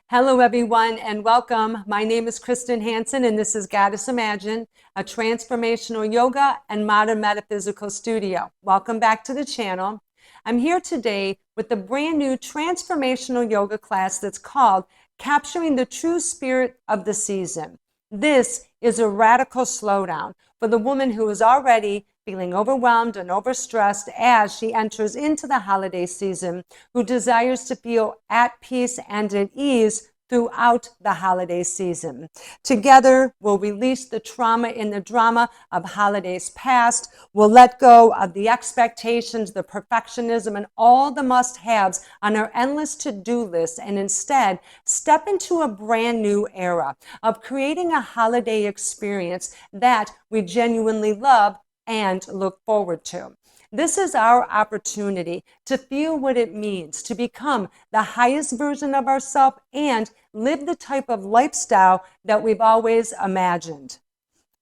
Hello, everyone, and welcome. My name is Krysten Hansyn, and this is Goddess Imagine, a transformational yoga and modern metaphysical studio. Welcome back to the channel. I'm here today with a brand new transformational yoga class that's called Capturing the True Spirit of the Season. This is a radical slowdown for the woman who is already feeling overwhelmed and overstressed as she enters into the holiday season, who desires to feel at peace and at ease throughout the holiday season. Together, we'll release the trauma and the drama of holidays past. We'll let go of the expectations, the perfectionism, and all the must-haves on our endless to-do list, and instead step into a brand new era of creating a holiday experience that we genuinely love and look forward to. This is our opportunity to feel what it means to become the highest version of ourselves and live the type of lifestyle that we've always imagined.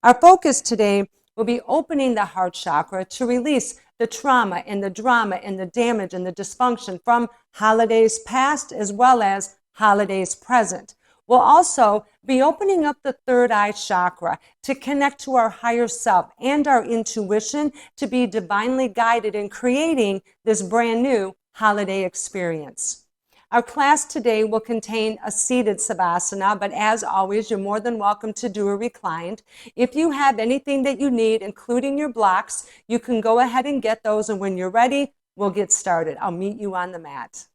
Our focus today will be opening the heart chakra to release the trauma and the drama and the damage and the dysfunction from holidays past as well as holidays present. We'll also be opening up the third eye chakra to connect to our higher self and our intuition to be divinely guided in creating this brand new holiday experience. Our class today will contain a seated savasana, but as always, you're more than welcome to do a reclined. If you have anything that you need, including your blocks, you can go ahead and get those, and when you're ready, we'll get started. I'll meet you on the mat.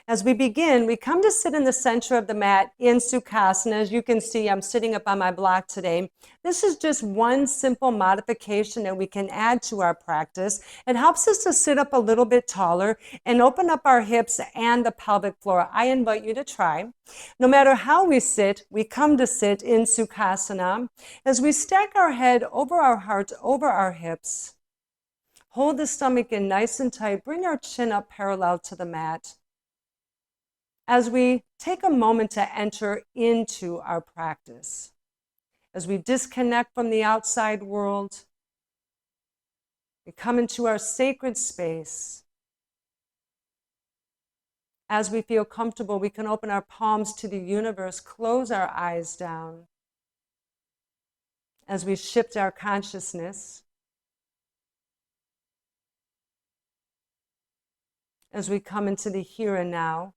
As we begin, we come to sit in the center of the mat in Sukhasana. As you can see, I'm sitting up on my block today. This is just one simple modification that we can add to our practice. It helps us to sit up a little bit taller and open up our hips and the pelvic floor. I invite you to try. No matter how we sit, we come to sit in Sukhasana. As we stack our head over our heart, over our hips, hold the stomach in nice and tight, bring our chin up parallel to the mat. As we take a moment to enter into our practice, as we disconnect from the outside world, we come into our sacred space. As we feel comfortable, we can open our palms to the universe, close our eyes down. As we shift our consciousness, as we come into the here and now,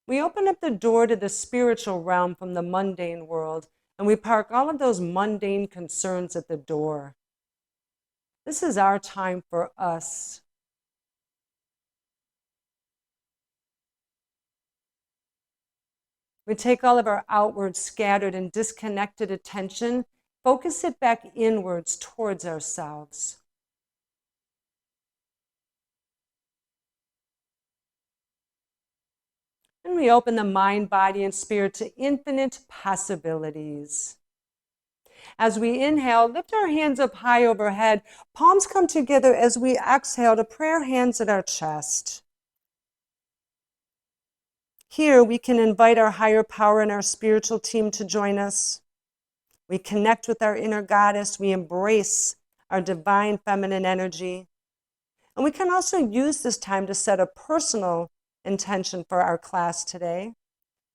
we open up the door to the spiritual realm from the mundane world, and we park all of those mundane concerns at the door. This is our time for us. We take all of our outward, scattered, and disconnected attention, focus it back inwards towards ourselves. And we open the mind, body, and spirit to infinite possibilities. As we inhale, lift our hands up high overhead. Palms come together as we exhale to prayer hands at our chest. Here, we can invite our higher power and our spiritual team to join us. We connect with our inner goddess. We embrace our divine feminine energy. And we can also use this time to set a personal intention for our class today,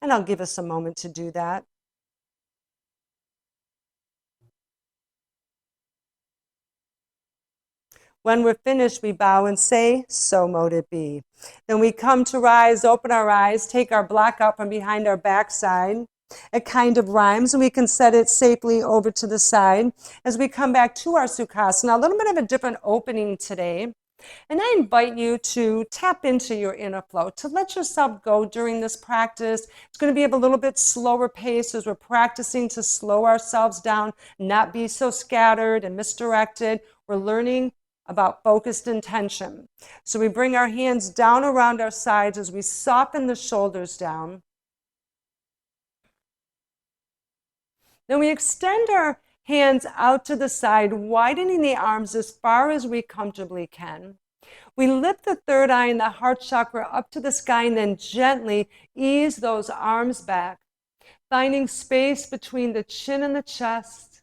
and I'll give us a moment to do that. When we're finished, we bow and say, so mote it be. Then we come to rise, open our eyes, take our block out from behind our backside. It kind of rhymes, and we can set it safely over to the side. As we come back to our Sukhasana, a little bit of a different opening today. And I invite you to tap into your inner flow, to let yourself go during this practice. It's going to be a little bit slower pace as we're practicing to slow ourselves down, not be so scattered and misdirected. We're learning about focused intention. So we bring our hands down around our sides as we soften the shoulders down. Then we extend our hands out to the side, widening the arms as far as we comfortably can. We lift the third eye and the heart chakra up to the sky and then gently ease those arms back. finding space between the chin and the chest.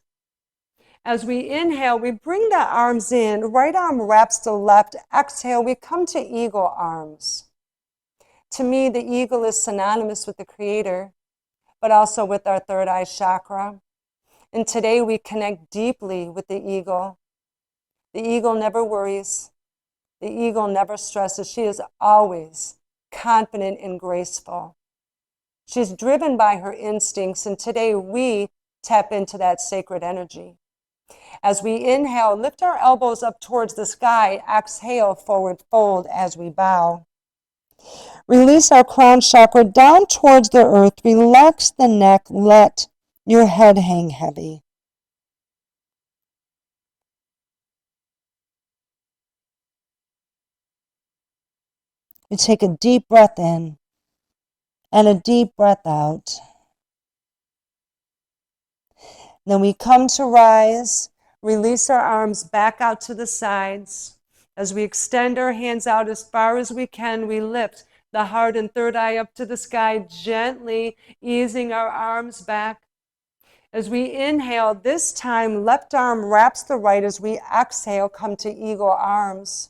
As we inhale, we bring the arms in. Right arm wraps the left. Exhale, we come to eagle arms. To me, the eagle is synonymous with the Creator, but also with our third eye chakra. And today we connect deeply with the eagle. The eagle never worries. The eagle never stresses. She is always confident and graceful. She's driven by her instincts, and today we tap into that sacred energy. As we inhale, lift our elbows up towards the sky. Exhale, forward fold as we bow. Release our crown chakra down towards the earth. Relax the neck. Let your head hang heavy. You take a deep breath in and a deep breath out. Then we come to rise, release our arms back out to the sides. As we extend our hands out as far as we can, we lift the heart and third eye up to the sky, gently easing our arms back. As we inhale, this time left arm wraps the right. As we exhale, come to eagle arms.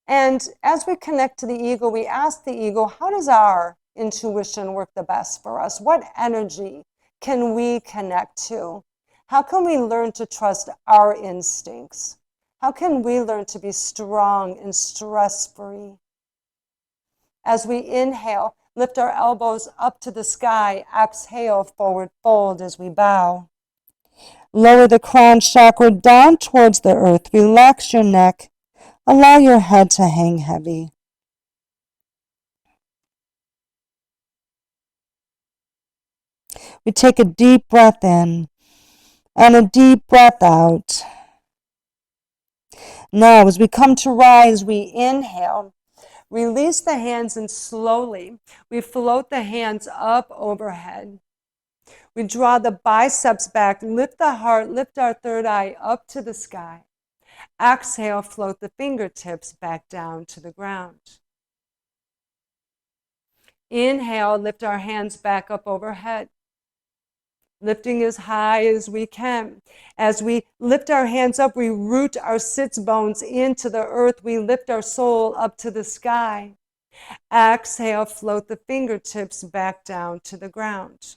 And as we connect to the eagle, we ask the eagle, how does our intuition work the best for us? What energy can we connect to? How can we learn to trust our instincts? How can we learn to be strong and stress-free? As we inhale, lift our elbows up to the sky. Exhale, forward fold as we bow. Lower the crown chakra down towards the earth. Relax your neck. Allow your head to hang heavy. We take a deep breath in and a deep breath out. Now, as we come to rise, we inhale. Release the hands and slowly we float the hands up overhead. We draw the biceps back, lift the heart, lift our third eye up to the sky. Exhale, float the fingertips back down to the ground. Inhale, lift our hands back up overhead, lifting as high as we can. As we lift our hands up, we root our sits bones into the earth. We lift our soul up to the sky. Exhale, float the fingertips back down to the ground.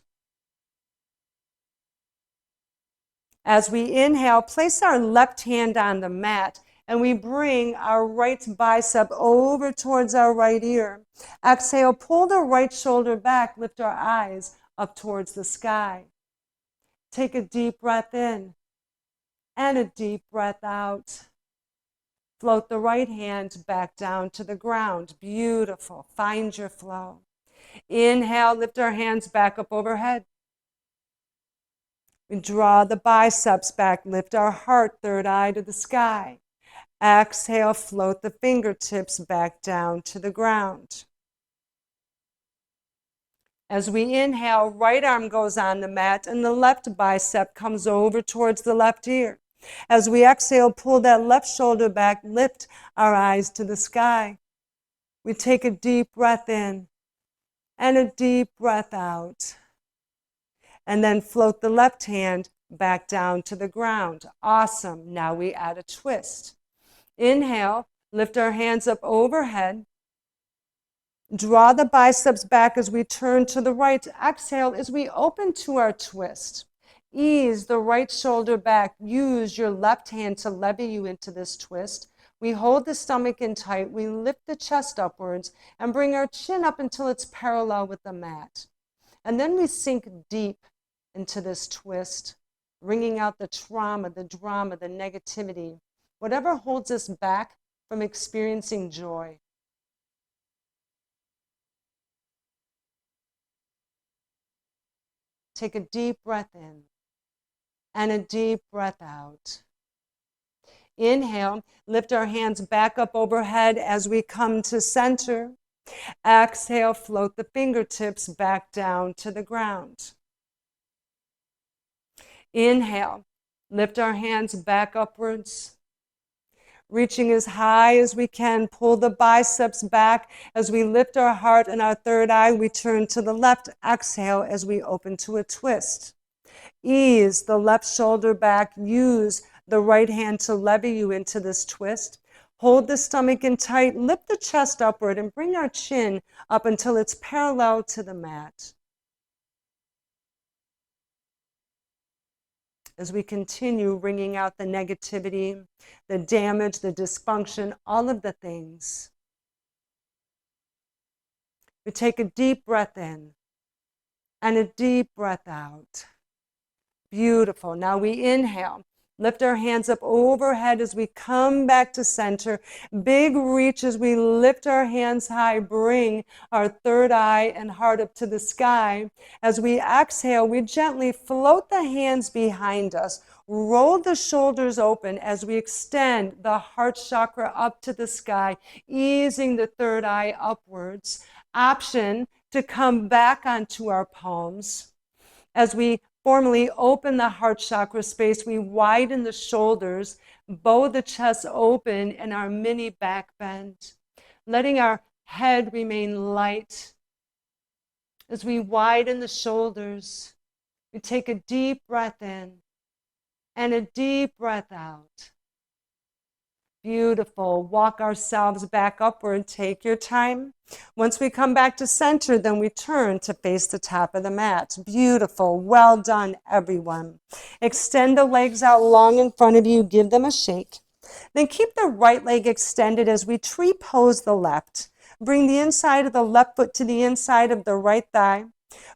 As we inhale, place our left hand on the mat and we bring our right bicep over towards our right ear. Exhale, pull the right shoulder back, lift our eyes up towards the sky. Take a deep breath in and a deep breath out. Float the right hand back down to the ground. Beautiful. Find your flow. Inhale, lift our hands back up overhead. We draw the biceps back, lift our heart, third eye to the sky. Exhale, float the fingertips back down to the ground. As we inhale, right arm goes on the mat and the left bicep comes over towards the left ear. As we exhale, pull that left shoulder back, lift our eyes to the sky. We take a deep breath in and a deep breath out. And then float the left hand back down to the ground. Awesome. Now we add a twist. Inhale, lift our hands up overhead. Draw the biceps back as we turn to the right. Exhale as we open to our twist. Ease the right shoulder back. Use your left hand to levy you into this twist. We hold the stomach in tight. We lift the chest upwards and bring our chin up until it's parallel with the mat. And then we sink deep into this twist, wringing out the trauma, the drama, the negativity, whatever holds us back from experiencing joy. Take a deep breath in and a deep breath out. Inhale, lift our hands back up overhead as we come to center. Exhale, float the fingertips back down to the ground. Inhale, lift our hands back upwards. Reaching as high as we can, pull the biceps back. As we lift our heart and our third eye, we turn to the left. Exhale as we open to a twist. Ease the left shoulder back. Use the right hand to levy you into this twist. Hold the stomach in tight. Lift the chest upward and bring our chin up until it's parallel to the mat. As we continue wringing out the negativity, the damage, the dysfunction, all of the things. We take a deep breath in and a deep breath out. Beautiful. Now we inhale. Lift our hands up overhead as we come back to center. Big reach as we lift our hands high. Bring our third eye and heart up to the sky. As we exhale, we gently float the hands behind us. Roll the shoulders open as we extend the heart chakra up to the sky, easing the third eye upwards. Option to come back onto our palms. As we formally open the heart chakra space, we widen the shoulders, bow the chest open, and our mini back bend, letting our head remain light. As we widen the shoulders, we take a deep breath in and a deep breath out. Beautiful. Walk ourselves back upward. Take your time. Once we come back to center, then we turn to face the top of the mat. Beautiful. Well done, everyone. Extend the legs out long in front of you. Give them a shake. Then keep the right leg extended as we tree pose the left. Bring the inside of the left foot to the inside of the right thigh.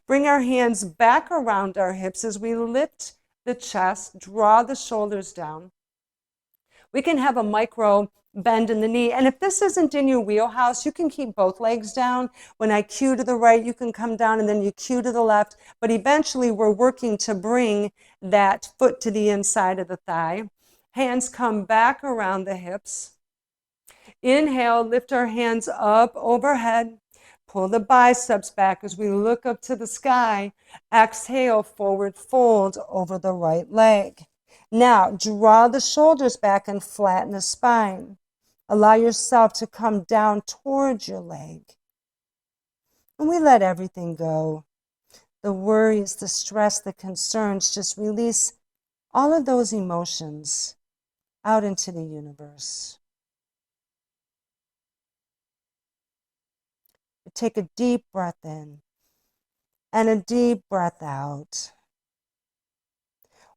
Bring our hands back around our hips as we lift the chest, draw the shoulders down. We can have a micro bend in the knee. And if this isn't in your wheelhouse, you can keep both legs down. When I cue to the right, you can come down and then you cue to the left. But eventually we're working to bring that foot to the inside of the thigh. Hands come back around the hips. Inhale, lift our hands up overhead. Pull the biceps back as we look up to the sky. Exhale, forward fold over the right leg. Now, draw the shoulders back and flatten the spine. Allow yourself to come down towards your leg. And we let everything go. The worries, the stress, the concerns, just release all of those emotions out into the universe. Take a deep breath in and a deep breath out.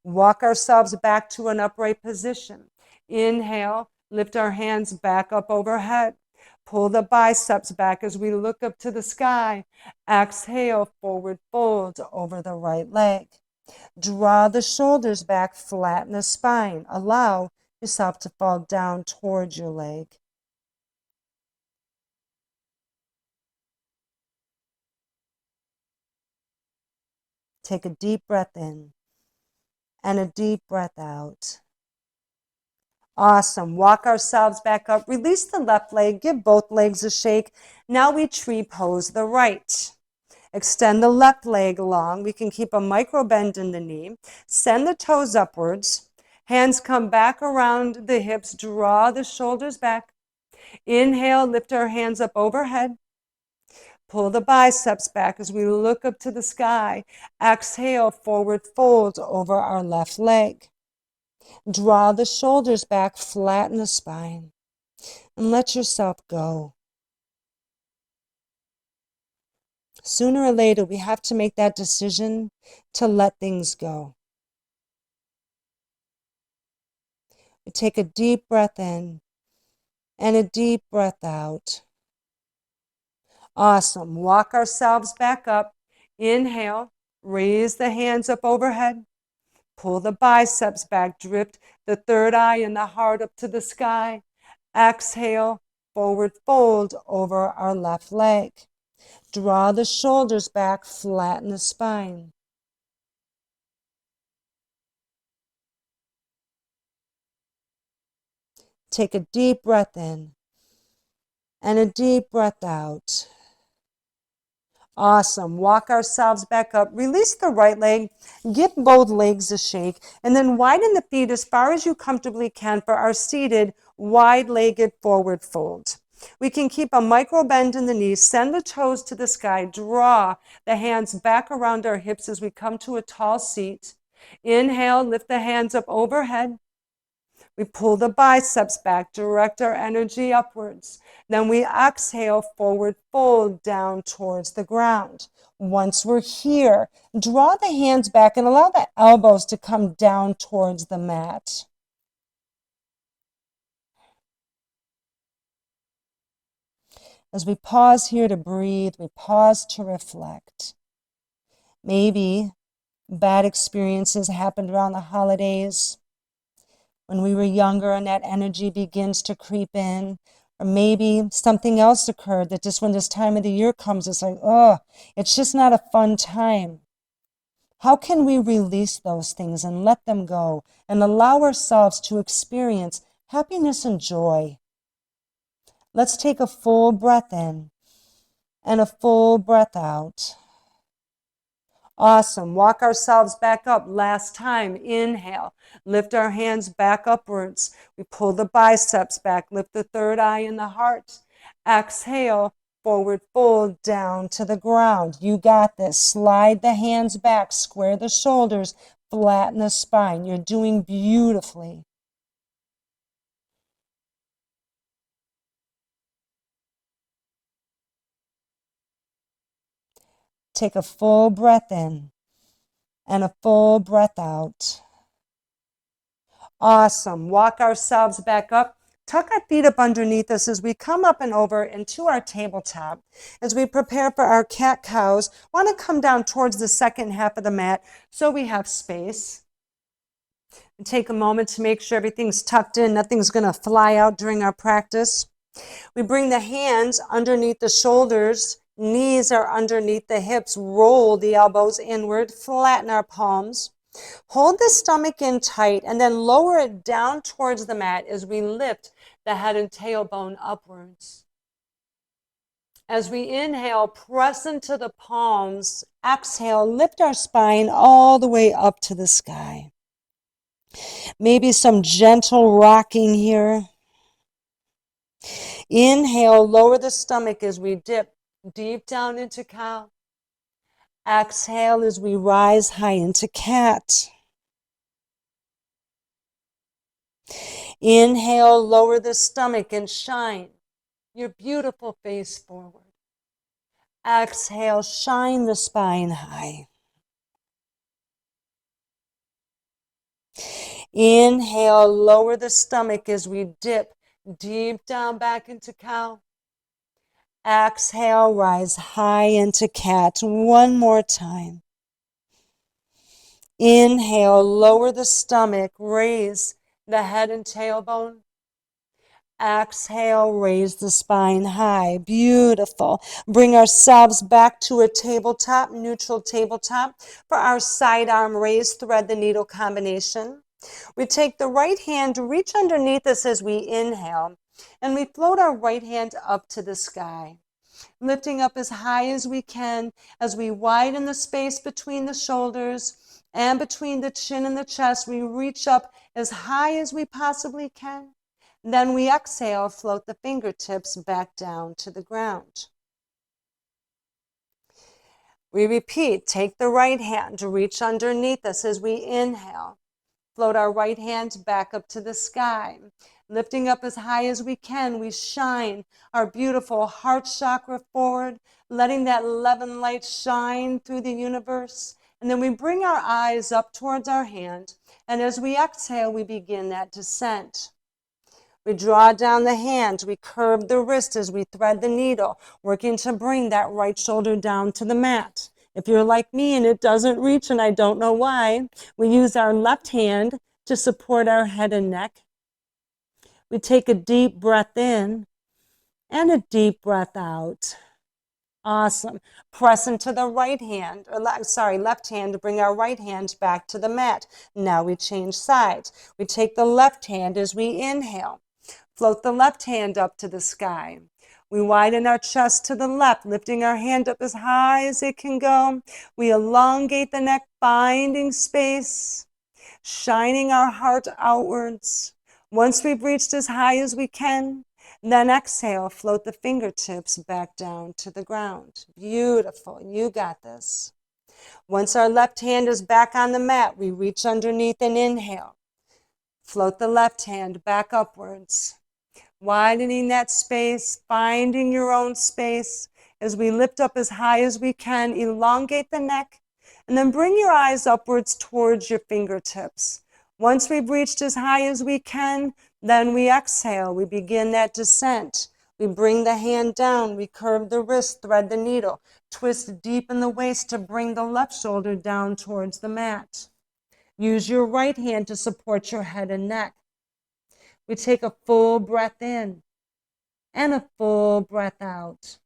Walk ourselves back to an upright position. Inhale, lift our hands back up overhead. Pull the biceps back as we look up to the sky. Exhale, forward fold over the right leg. Draw the shoulders back, flatten the spine. Allow yourself to fall down towards your leg. Take a deep breath in and a deep breath out. Awesome. Walk ourselves back up. Release the left leg. Give both legs a shake. Now we tree pose the right. Extend the left leg long. We can keep a micro bend in the knee. Send the toes upwards. Hands come back around the hips. Draw the shoulders back. Inhale, lift our hands up overhead. Pull the biceps back as we look up to the sky. Exhale, forward fold over our left leg. Draw the shoulders back, flatten the spine, and let yourself go. Sooner or later, we have to make that decision to let things go. We take a deep breath in and a deep breath out. Awesome. Walk ourselves back up. Inhale, raise the hands up overhead. Pull the biceps back, drift the third eye and the heart up to the sky. Exhale, forward fold over our left leg. Draw the shoulders back, flatten the spine. Take a deep breath in and a deep breath out. Awesome. Walk ourselves back up. Release the right leg. Give both legs a shake. And then widen the feet as far as you comfortably can for our seated wide-legged forward fold. We can keep a micro bend in the knees, send the toes to the sky, draw the hands back around our hips as we come to a tall seat. Inhale, lift the hands up overhead. We pull the biceps back, direct our energy upwards. Then we exhale, forward fold down towards the ground. Once we're here, draw the hands back and allow the elbows to come down towards the mat. As we pause here to breathe, we pause to reflect. Maybe bad experiences happened around the holidays, when we were younger and that energy begins to creep in. Or maybe something else occurred that just when this time of the year comes, it's like, oh, it's just not a fun time. How can we release those things and let them go and allow ourselves to experience happiness and joy? Let's take a full breath in and a full breath out. Awesome. Walk ourselves back up. Last time. Inhale. Lift our hands back upwards. We pull the biceps back. Lift the third eye in the heart. Exhale. Forward fold down to the ground. You got this. Slide the hands back. Square the shoulders. Flatten the spine. You're doing beautifully. Take a full breath in and a full breath out. Awesome. Walk ourselves back up. Tuck our feet up underneath us as we come up and over into our tabletop. As we prepare for our cat-cows, want to come down towards the second half of the mat so we have space. And take a moment to make sure everything's tucked in. Nothing's going to fly out during our practice. We bring the hands underneath the shoulders. Knees are underneath the hips. Roll the elbows inward. Flatten our palms. Hold the stomach in tight and then lower it down towards the mat as we lift the head and tailbone upwards. As we inhale, press into the palms. Exhale, lift our spine all the way up to the sky. Maybe some gentle rocking here. Inhale, lower the stomach as we dip deep down into cow. Exhale as we rise high into cat. Inhale, lower the stomach and shine your beautiful face forward. Exhale, shine the spine high. Inhale, lower the stomach as we dip deep down back into cow. Exhale, rise high into cat. One more time. Inhale, lower the stomach, raise the head and tailbone. Exhale, raise the spine high. Beautiful. Bring ourselves back to a tabletop, neutral tabletop. For our side arm raise, thread the needle combination. We take the right hand, reach underneath us as we inhale, and we float our right hand up to the sky, lifting up as high as we can as we widen the space between the shoulders and between the chin and the chest. We reach up as high as we possibly can. Then we exhale, float the fingertips back down to the ground. We repeat, take the right hand, reach underneath us as we inhale. Float our right hand back up to the sky. Lifting up as high as we can, we shine our beautiful heart chakra forward, letting that 11 light shine through the universe. And then we bring our eyes up towards our hand. And as we exhale, we begin that descent. We draw down the hand, we curve the wrist as we thread the needle, working to bring that right shoulder down to the mat. If you're like me and it doesn't reach and I don't know why, we use our left hand to support our head and neck. We take a deep breath in and a deep breath out. Awesome. Press into the left hand to bring our right hand back to the mat. Now we change sides. We take the left hand as we inhale. Float the left hand up to the sky. We widen our chest to the left, lifting our hand up as high as it can go. We elongate the neck, finding space, shining our heart outwards. Once we've reached as high as we can, then exhale, float the fingertips back down to the ground. Beautiful, you got this. Once our left hand is back on the mat, we reach underneath and inhale. Float the left hand back upwards, widening that space, finding your own space. As we lift up as high as we can, elongate the neck, and then bring your eyes upwards towards your fingertips. Once we've reached as high as we can, then we exhale. We begin that descent. We bring the hand down. We curve the wrist, thread the needle, twist deep in the waist to bring the left shoulder down towards the mat. Use your right hand to support your head and neck. We take a full breath in and a full breath out.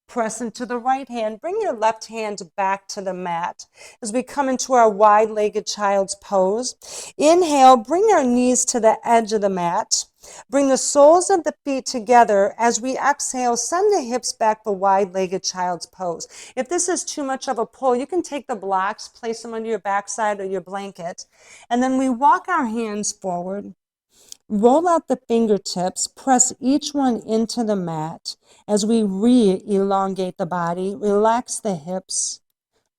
Press into the right hand. Bring your left hand back to the mat as we come into our wide-legged child's pose. Inhale, bring our knees to the edge of the mat. Bring the soles of the feet together. As we exhale, send the hips back for wide-legged child's pose. If this is too much of a pull, you can take the blocks, place them under your backside or your blanket, and then we walk our hands forward. Roll out the fingertips, press each one into the mat as we re-elongate the body. Relax the hips,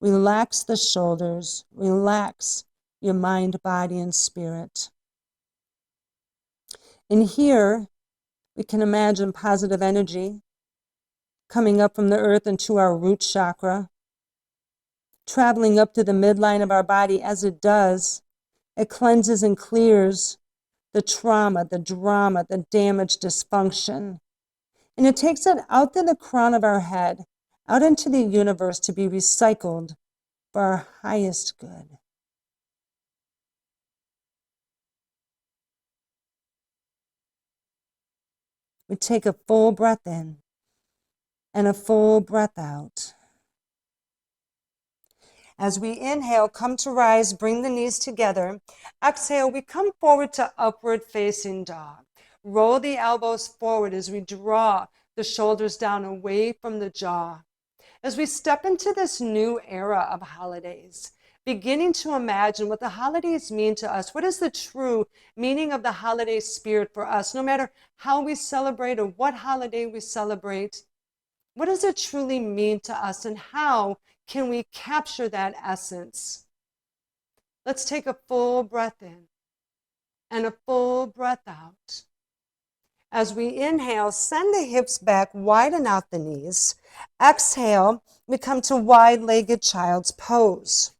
relax the shoulders, relax your mind, body, and spirit. And here, we can imagine positive energy coming up from the earth into our root chakra, traveling up to the midline of our body. As it does, it cleanses and clears the trauma, the drama, the damage, dysfunction. And it takes it out to the crown of our head, out into the universe to be recycled for our highest good. We take a full breath in and a full breath out. As we inhale, come to rise, bring the knees together. Exhale, we come forward to upward facing dog. Roll the elbows forward as we draw the shoulders down away from the jaw. As we step into this new era of holidays, beginning to imagine what the holidays mean to us. What is the true meaning of the holiday spirit for us? No matter how we celebrate or what holiday we celebrate, what does it truly mean to us, and how can we capture that essence? Let's take a full breath in and a full breath out. As we inhale, send the hips back, widen out the knees. Exhale, we come to wide-legged child's pose.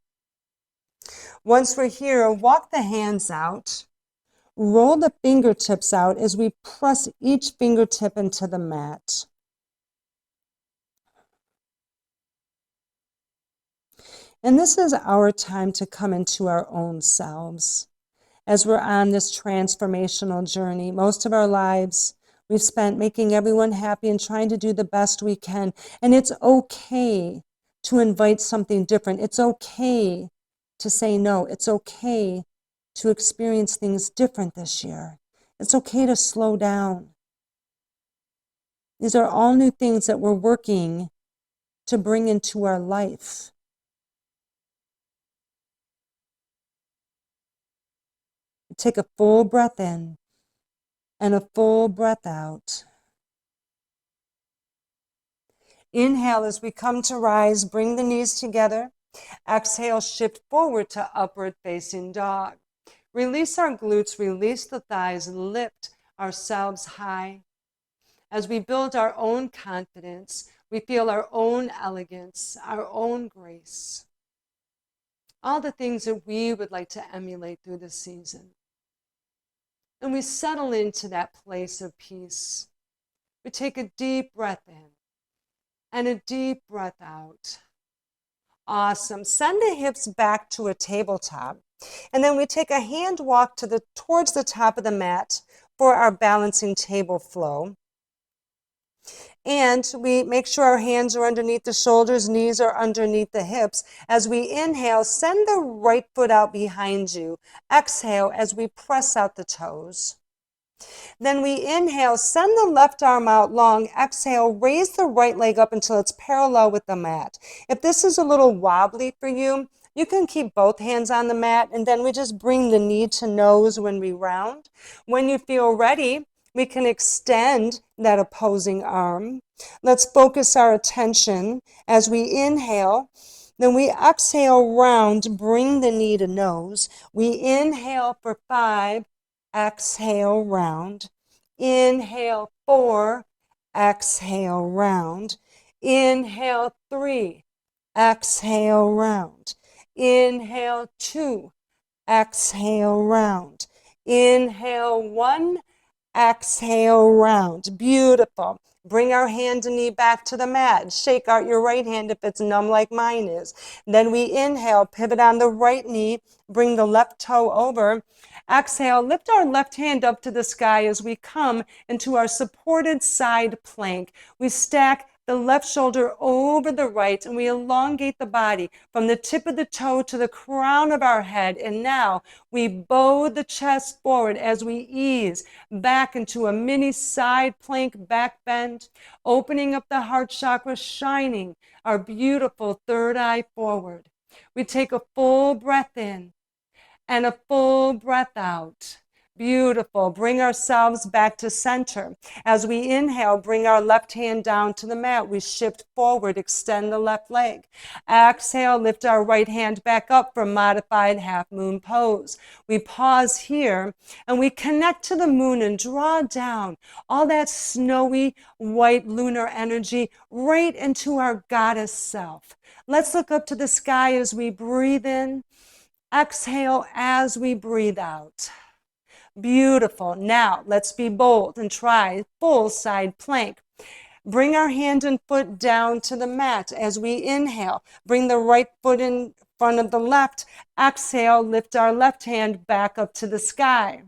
Once we're here, walk the hands out. Roll the fingertips out as we press each fingertip into the mat. And this is our time to come into our own selves. As we're on this transformational journey, most of our lives we've spent making everyone happy and trying to do the best we can. And it's okay to invite something different. It's okay to say no. It's okay to experience things different this year. It's okay to slow down. These are all new things that we're working to bring into our life. Take a full breath in and a full breath out. Inhale as we come to rise, bring the knees together. Exhale, shift forward to upward facing dog. Release our glutes, release the thighs, lift ourselves high. As we build our own confidence, we feel our own elegance, our own grace. All the things that we would like to emulate through this season. And we settle into that place of peace. We take a deep breath in and a deep breath out. Awesome. Send the hips back to a tabletop. And then we take a hand walk towards the top of the mat for our balancing table flow. And we make sure our hands are underneath the shoulders, knees are underneath the hips. As we inhale, send the right foot out behind you. Exhale as we press out the toes. Then we inhale, send the left arm out long. Exhale, raise the right leg up until it's parallel with the mat. If this is a little wobbly for you, You can keep both hands on the mat, and then we just bring the knee to nose when we round. When you feel ready, we can extend that opposing arm. Let's focus our attention as we inhale. Then we exhale round, bring the knee to nose. We inhale for 5, exhale round. Inhale 4, exhale round. Inhale 3, exhale round. Inhale 2, exhale round. Inhale 1, exhale round. Beautiful. Bring our hand and knee back to the mat. Shake out your right hand if it's numb like mine is. Then we inhale, pivot on the right knee, bring the left toe over. Exhale, lift our left hand up to the sky as we come into our supported side plank. We stack the left shoulder over the right, and we elongate the body from the tip of the toe to the crown of our head. And now we bow the chest forward as we ease back into a mini side plank back bend, opening up the heart chakra, shining our beautiful third eye forward. We take a full breath in and a full breath out. Beautiful. Bring ourselves back to center. As we inhale, bring our left hand down to the mat. We shift forward, extend the left leg. Exhale, lift our right hand back up for modified half moon pose. We pause here and we connect to the moon and draw down all that snowy white lunar energy right into our goddess self. Let's look up to the sky as we breathe in. Exhale as we breathe out. Beautiful. Now let's be bold and try full side plank. Bring our hand and foot down to the mat as we inhale. Bring the right foot in front of the left. Exhale, lift our left hand back up to the sky.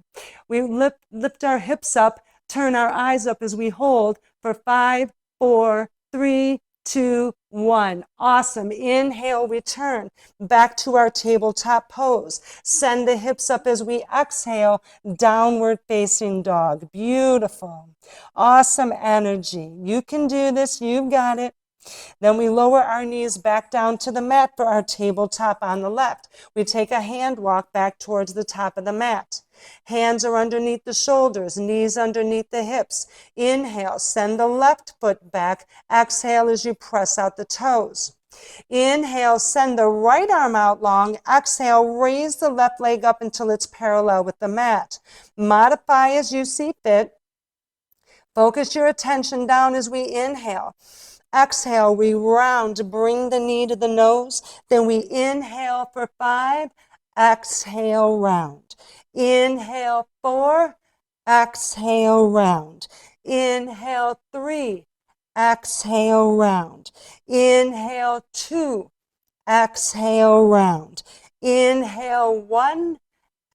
We lift our hips up, turn our eyes up as we hold for 5, 4, 3, 2, 1. Awesome. Inhale, return back to our tabletop pose. Send the hips up as we exhale, downward facing dog. Beautiful. Awesome energy. You can do this. You've got it. Then we lower our knees back down to the mat for our tabletop on the left. We take a hand walk back towards the top of the mat. Hands are underneath the shoulders, knees underneath the hips. Inhale, send the left foot back. Exhale as you press out the toes. Inhale, send the right arm out long. Exhale, raise the left leg up until it's parallel with the mat. Modify as you see fit. Focus your attention down as we inhale. Exhale, we round, bring the knee to the nose. Then we inhale for 5, exhale, round. Inhale 4, exhale, round. Inhale 3, exhale, round. Inhale 2, exhale, round. Inhale 1,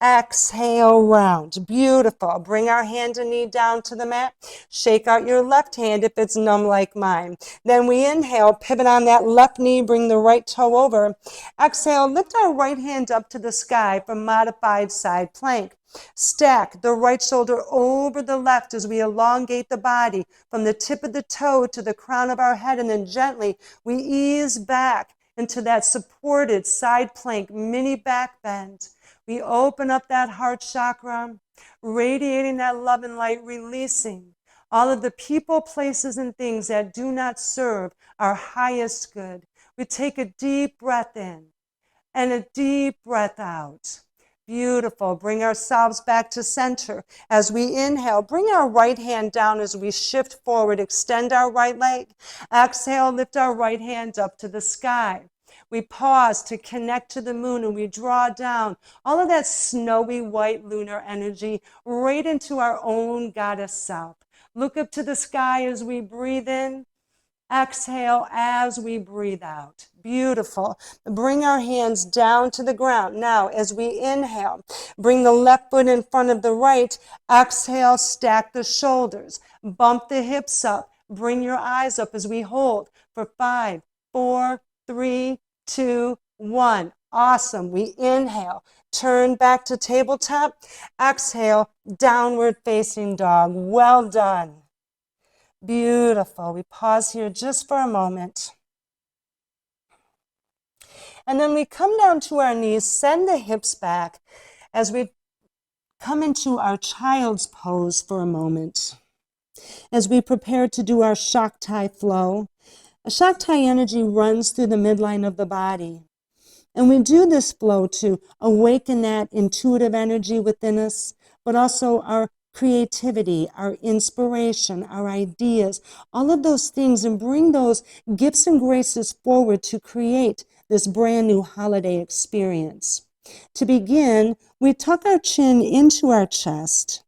exhale, round. Beautiful. Bring our hand and knee down to the mat. Shake out your left hand if it's numb like mine. Then we inhale, pivot on that left knee, bring the right toe over. Exhale, lift our right hand up to the sky for modified side plank. Stack the right shoulder over the left as we elongate the body from the tip of the toe to the crown of our head, and then gently we ease back into that supported side plank mini back bend. We open up that heart chakra, radiating that love and light, releasing all of the people, places, and things that do not serve our highest good. We take a deep breath in and a deep breath out. Beautiful. Bring ourselves back to center. As we inhale, bring our right hand down as we shift forward, extend our right leg. Exhale, lift our right hand up to the sky. We pause to connect to the moon, and we draw down all of that snowy white lunar energy right into our own goddess self. Look up to the sky as we breathe in. Exhale as we breathe out. Beautiful. Bring our hands down to the ground. Now, as we inhale, bring the left foot in front of the right. Exhale, stack the shoulders. Bump the hips up. Bring your eyes up as we hold for 5, 4, 3, 2, 1. Awesome. We inhale. Turn back to tabletop. Exhale, downward facing dog. Well done. Beautiful. We pause here just for a moment. And then we come down to our knees, send the hips back as we come into our child's pose for a moment. As we prepare to do our Shakti flow, a Shakti energy runs through the midline of the body. And we do this flow to awaken that intuitive energy within us, but also our creativity, our inspiration, our ideas, all of those things, and bring those gifts and graces forward to create this brand new holiday experience. To begin, we tuck our chin into our chest.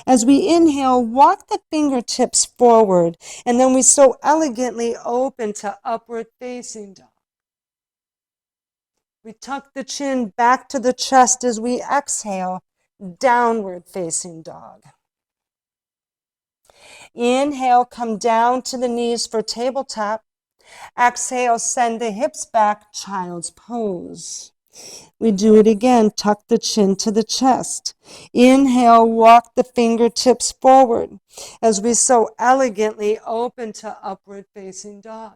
As we inhale, walk the fingertips forward, and then we so elegantly open to upward facing dog. We tuck the chin back to the chest as we exhale, downward facing dog. Inhale, come down to the knees for tabletop. Exhale, send the hips back, child's pose. We do it again, tuck the chin to the chest. Inhale, walk the fingertips forward as we so elegantly open to upward facing dog.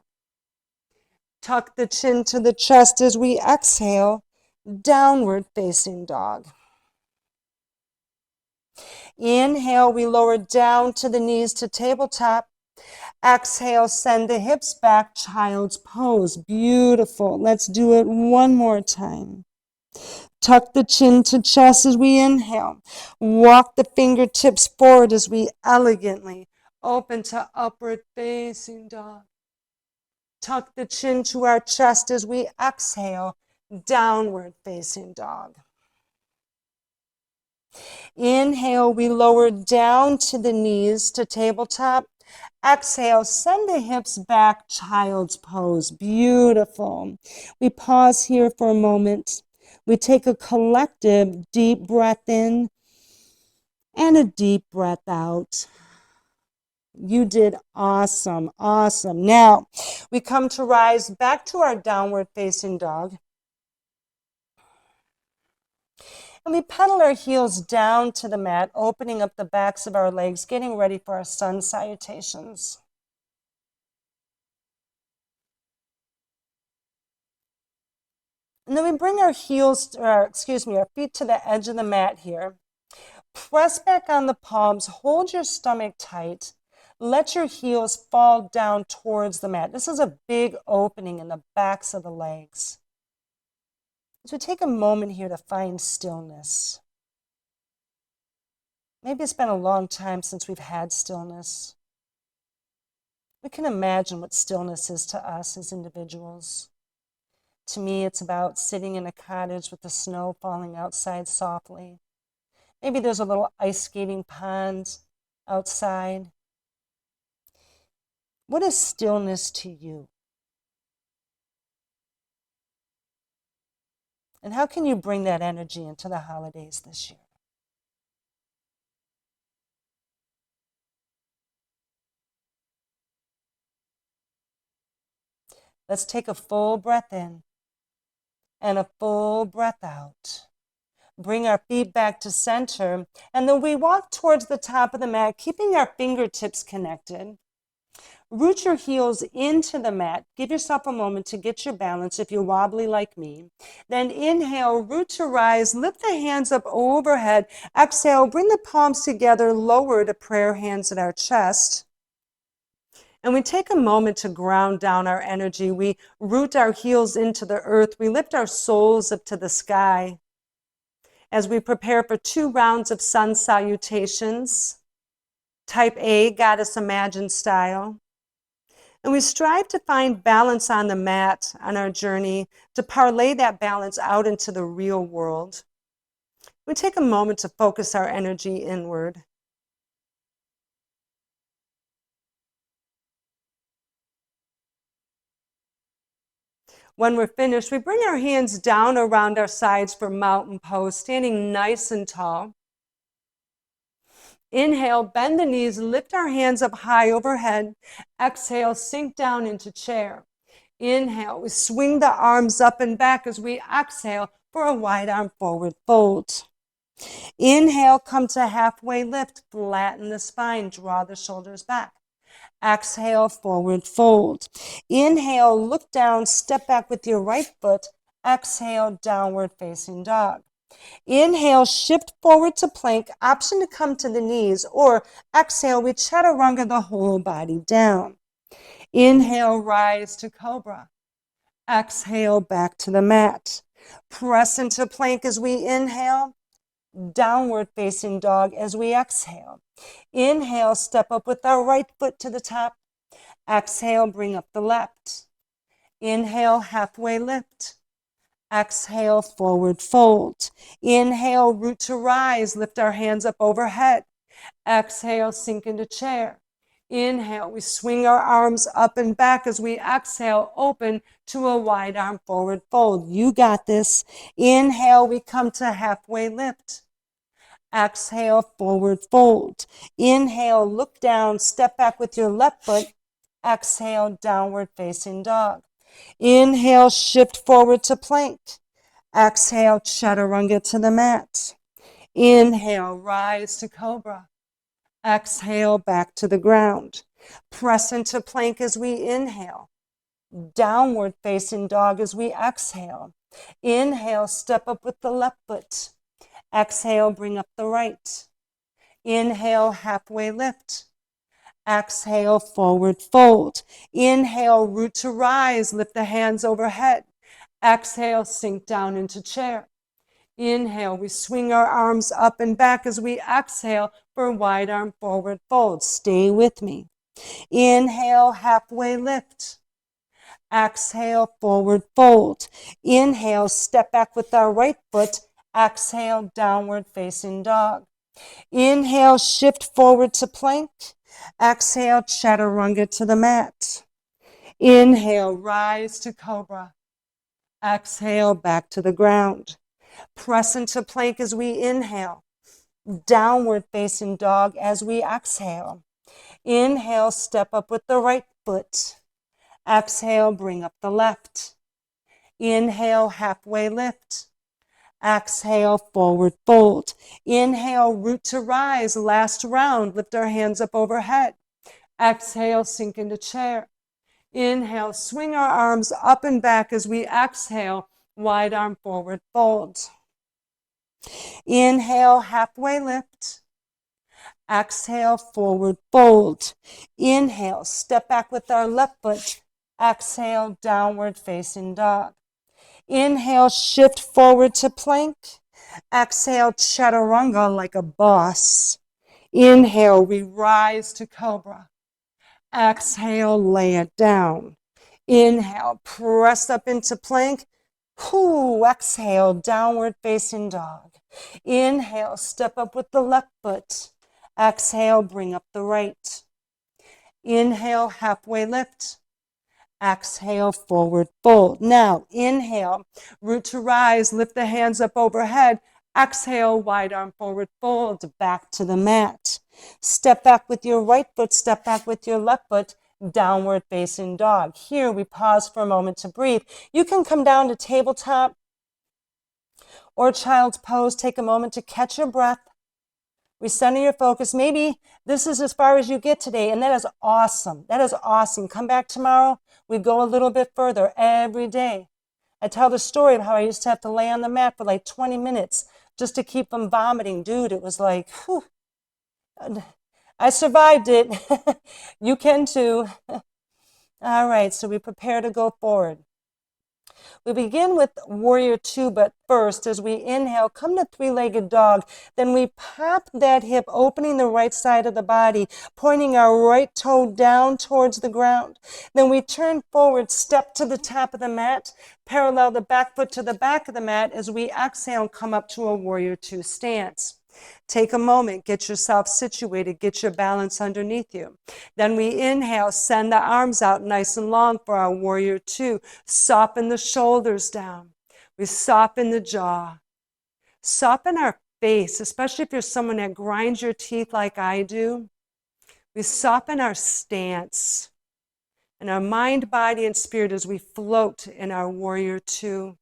Tuck the chin to the chest as we exhale, downward facing dog. Inhale, we lower down to the knees to tabletop. Exhale, send the hips back, child's pose. Beautiful. Let's do it one more time. Tuck the chin to chest as we inhale. Walk the fingertips forward as we elegantly open to upward facing dog. Tuck the chin to our chest as we exhale, downward facing dog. Inhale, we lower down to the knees to tabletop. Exhale, send the hips back, child's pose. Beautiful. We pause here for a moment. We take a collective deep breath in and a deep breath out. You did awesome, awesome. Now, we come to rise back to our downward facing dog. And we pedal our heels down to the mat, opening up the backs of our legs, getting ready for our sun salutations. And then we bring our our feet to the edge of the mat here. Press back on the palms, hold your stomach tight. Let your heels fall down towards the mat. This is a big opening in the backs of the legs. So take a moment here to find stillness. Maybe it's been a long time since we've had stillness. We can imagine what stillness is to us as individuals. To me, it's about sitting in a cottage with the snow falling outside softly. Maybe there's a little ice skating pond outside. What is stillness to you? And how can you bring that energy into the holidays this year? Let's take a full breath in and a full breath out. Bring our feet back to center, and then we walk towards the top of the mat, keeping our fingertips connected. Root your heels into the mat. Give yourself a moment to get your balance if you're wobbly like me. Then inhale, root to rise, lift the hands up overhead. Exhale, bring the palms together, lower to prayer hands at our chest. And we take a moment to ground down our energy. We root our heels into the earth. We lift our soles up to the sky as we prepare for 2 rounds of sun salutations. Type A, Goddess Imagine style. And we strive to find balance on the mat on our journey, to parlay that balance out into the real world. We take a moment to focus our energy inward. When we're finished, we bring our hands down around our sides for mountain pose, standing nice and tall. Inhale, bend the knees, lift our hands up high overhead. Exhale, sink down into chair. Inhale, we swing the arms up and back as we exhale for a wide arm forward fold. Inhale, come to halfway lift, flatten the spine, draw the shoulders back. Exhale, forward fold. Inhale, look down, step back with your right foot. Exhale, downward facing dog. Inhale, shift forward to plank, option to come to the knees, or exhale, we chaturanga the whole body down. Inhale, rise to cobra. Exhale, back to the mat. Press into plank as we inhale, downward facing dog as we exhale. Inhale, step up with our right foot to the top. Exhale, bring up the left. Inhale, halfway lift. Exhale, forward fold. Inhale, root to rise, lift our hands up overhead. Exhale, sink into chair. Inhale, we swing our arms up and back as we exhale, open to a wide arm forward fold. You got this. Inhale, we come to halfway lift. Exhale, forward fold. Inhale, look down, step back with your left foot. Exhale, downward facing dog. Inhale, shift forward to plank. Exhale, chaturanga to the mat. Inhale, rise to cobra. Exhale, back to the ground. Press into plank as we inhale. Downward facing dog as we exhale. Inhale, step up with the left foot. Exhale, bring up the right. Inhale, halfway lift. Exhale, forward fold. Inhale, root to rise, lift the hands overhead. Exhale, sink down into chair. Inhale, we swing our arms up and back as we exhale for wide arm forward fold. Stay with me. Inhale, halfway lift. Exhale, forward fold. Inhale, step back with our right foot. Exhale, downward facing dog. Inhale, shift forward to plank. Exhale, chaturanga to the mat. Inhale, rise to cobra. Exhale, back to the ground. Press into plank as we inhale. Downward facing dog as we exhale. Inhale, step up with the right foot. Exhale, bring up the left. Inhale, halfway lift. Exhale, forward fold. Inhale, root to rise. Last round, lift our hands up overhead. Exhale, sink into chair. Inhale, swing our arms up and back as we exhale, wide arm forward fold. Inhale, halfway lift. Exhale, forward fold. Inhale, step back with our left foot. Exhale, downward facing dog. Inhale, shift forward to plank. Exhale, chaturanga like a boss. Inhale, we rise to cobra. Exhale, lay it down. Inhale, press up into plank. Exhale, downward facing dog. Inhale, step up with the left foot. Exhale, bring up the right. Inhale, halfway lift. Exhale, forward fold. Now, inhale, root to rise, lift the hands up overhead. Exhale, wide arm forward fold, back to the mat. Step back with your right foot, step back with your left foot, downward facing dog. Here, we pause for a moment to breathe. You can come down to tabletop or child's pose. Take a moment to catch your breath. Recenter your focus. Maybe this is as far as you get today, and that is awesome. That is awesome. Come back tomorrow. We go a little bit further every day. I tell the story of how I used to have to lay on the mat for like 20 minutes just to keep from vomiting. Dude, it was like, whew. I survived it. You can too. All right, so we prepare to go forward. We begin with warrior two, but first, as we inhale, come to three-legged dog. Then we pop that hip, opening the right side of the body, pointing our right toe down towards the ground. Then we turn forward, step to the top of the mat, parallel the back foot to the back of the mat as we exhale and come up to a warrior two stance. Take a moment, get yourself situated, get your balance underneath you. Then we inhale, send the arms out nice and long for our warrior two. Soften the shoulders down. We soften the jaw. Soften our face, especially if you're someone that grinds your teeth like I do. We soften our stance and our mind, body, and spirit as we float in our warrior two.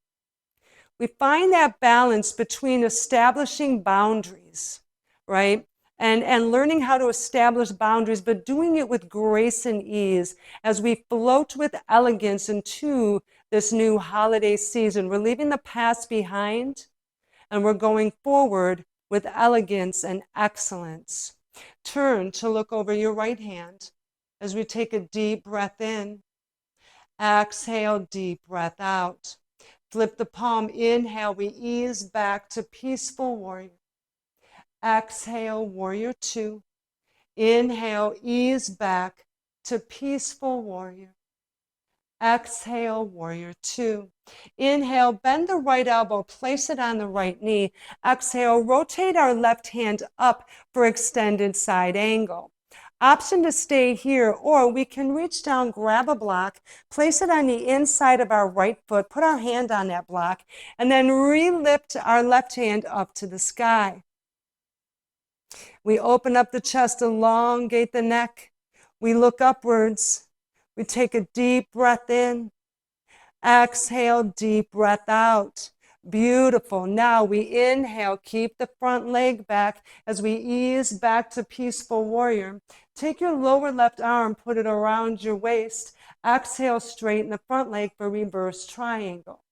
We find that balance between establishing boundaries, right? and learning how to establish boundaries, but doing it with grace and ease as we float with elegance into this new holiday season. We're leaving the past behind and we're going forward with elegance and excellence. Turn to look over your right hand as we take a deep breath in. Exhale, deep breath out. Flip the palm. Inhale, we ease back to peaceful warrior. Exhale, warrior two. Inhale, ease back to peaceful warrior. Exhale, warrior two. Inhale, bend the right elbow, place it on the right knee. Exhale, rotate our left hand up for extended side angle. Option to stay here, or we can reach down, grab a block, place it on the inside of our right foot, put our hand on that block, and then re-lift our left hand up to the sky. We open up the chest, elongate the neck. We look upwards. We take a deep breath in. Exhale, deep breath out. Beautiful. Now we inhale, keep the front leg back as we ease back to peaceful warrior. Take your lower left arm, put it around your waist. Exhale, straighten the front leg for reverse triangle.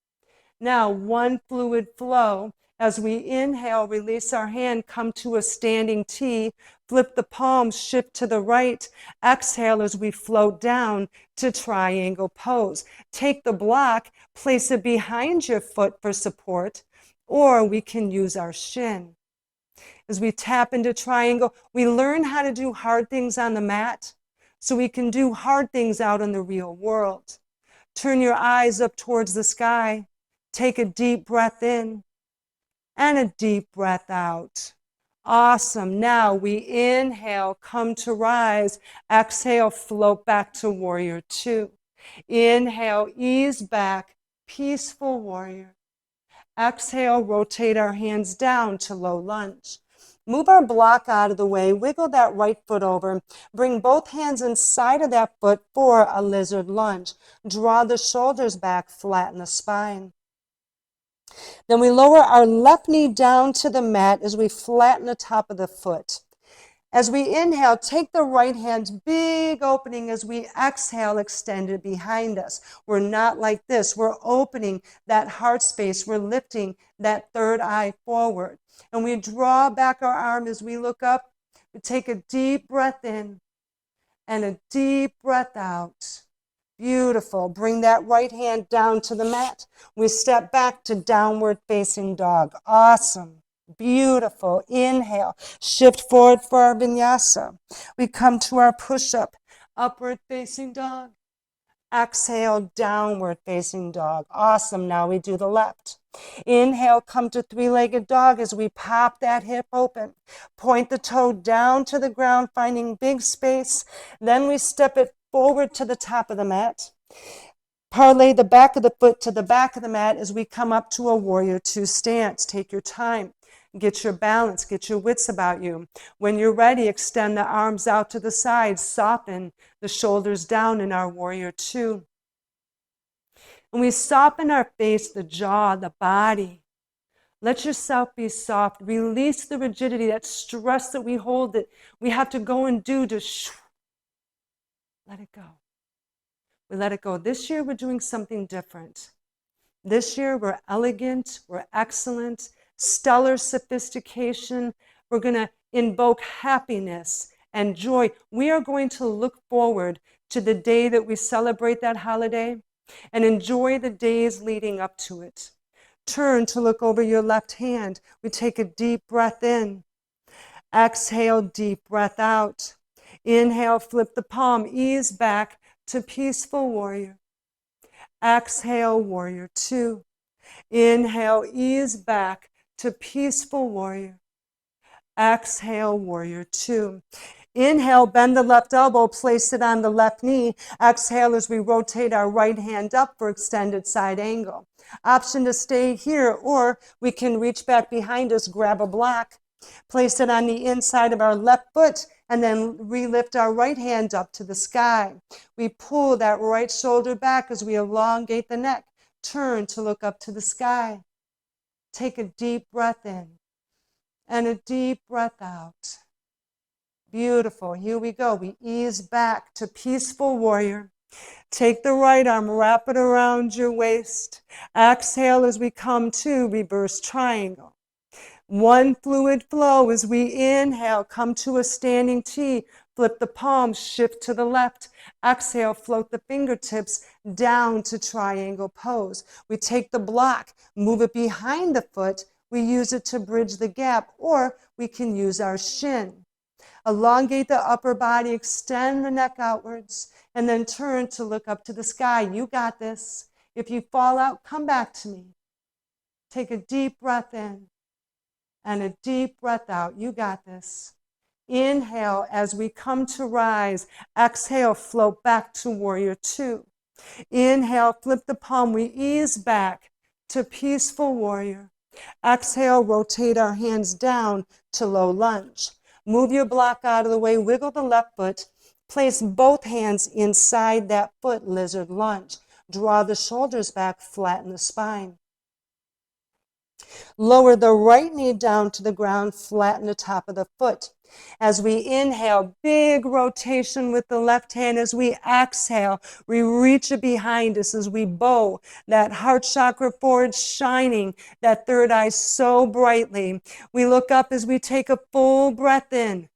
Now one fluid flow. As we inhale, release our hand, come to a standing T, flip the palms, shift to the right. Exhale as we float down to triangle pose. Take the block, place it behind your foot for support, or we can use our shin. As we tap into triangle, we learn how to do hard things on the mat so we can do hard things out in the real world. Turn your eyes up towards the sky. Take a deep breath in and a deep breath out. Awesome. Now we inhale, come to rise. Exhale, float back to warrior two. Inhale, ease back, peaceful warrior. Exhale, rotate our hands down to low lunge. Move our block out of the way, wiggle that right foot over, bring both hands inside of that foot for a lizard lunge. Draw the shoulders back, flatten the spine. Then we lower our left knee down to the mat as we flatten the top of the foot. As we inhale, take the right hand, big opening. As we exhale, extend it behind us. We're not like this. We're opening that heart space. We're lifting that third eye forward. And we draw back our arm as we look up. We take a deep breath in and a deep breath out. Beautiful. Bring that right hand down to the mat. We step back to downward facing dog. Awesome. Beautiful. Inhale. Shift forward for our vinyasa. We come to our push-up. Upward facing dog. Exhale, downward facing dog. Awesome. Now we do the left. Inhale, come to three-legged dog as we pop that hip open. Point the toe down to the ground, finding big space. Then we step it forward to the top of the mat. Parlay the back of the foot to the back of the mat as we come up to a warrior two stance. Take your time. Get your balance. Get your wits about you. When you're ready, extend the arms out to the sides. Soften the shoulders down in our warrior two. And we soften our face, the jaw, the body. Let yourself be soft. Release the rigidity, that stress that we hold that we have to go and do to let it go. We let it go. This year, we're doing something different. This year, we're elegant, we're excellent, stellar sophistication. We're going to invoke happiness and joy. We are going to look forward to the day that we celebrate that holiday and enjoy the days leading up to it. Turn to look over your left hand. We take a deep breath in. Exhale, deep breath out. Inhale, flip the palm, ease back to peaceful warrior. Exhale, warrior two. Inhale, ease back to peaceful warrior. Exhale, warrior two. Inhale, bend the left elbow, place it on the left knee. Exhale as we rotate our right hand up for extended side angle. Option to stay here, or we can reach back behind us, grab a block, place it on the inside of our left foot, and then re-lift our right hand up to the sky. We pull that right shoulder back as we elongate the neck. Turn to look up to the sky. Take a deep breath in and a deep breath out. Beautiful. Here we go. We ease back to peaceful warrior. Take the right arm, wrap it around your waist. Exhale as we come to reverse triangle. One fluid flow as we inhale, come to a standing T. Flip the palms, shift to the left. Exhale, float the fingertips down to triangle pose. We take the block, move it behind the foot. We use it to bridge the gap, or we can use our shin. Elongate the upper body, extend the neck outwards, and then turn to look up to the sky. You got this. If you fall out, come back to me. Take a deep breath in and a deep breath out. You got this. Inhale as we come to rise. Exhale, float back to warrior two. Inhale, flip the palm. We ease back to peaceful warrior. Exhale, rotate our hands down to low lunge. Move your block out of the way, wiggle the left foot, place both hands inside that foot, lizard lunge. Draw the shoulders back, flatten the spine. Lower the right knee down to the ground, flatten the top of the foot. As we inhale, big rotation with the left hand. As we exhale, we reach it behind us as we bow that heart chakra forward, shining that third eye so brightly. We look up as we take a full breath in.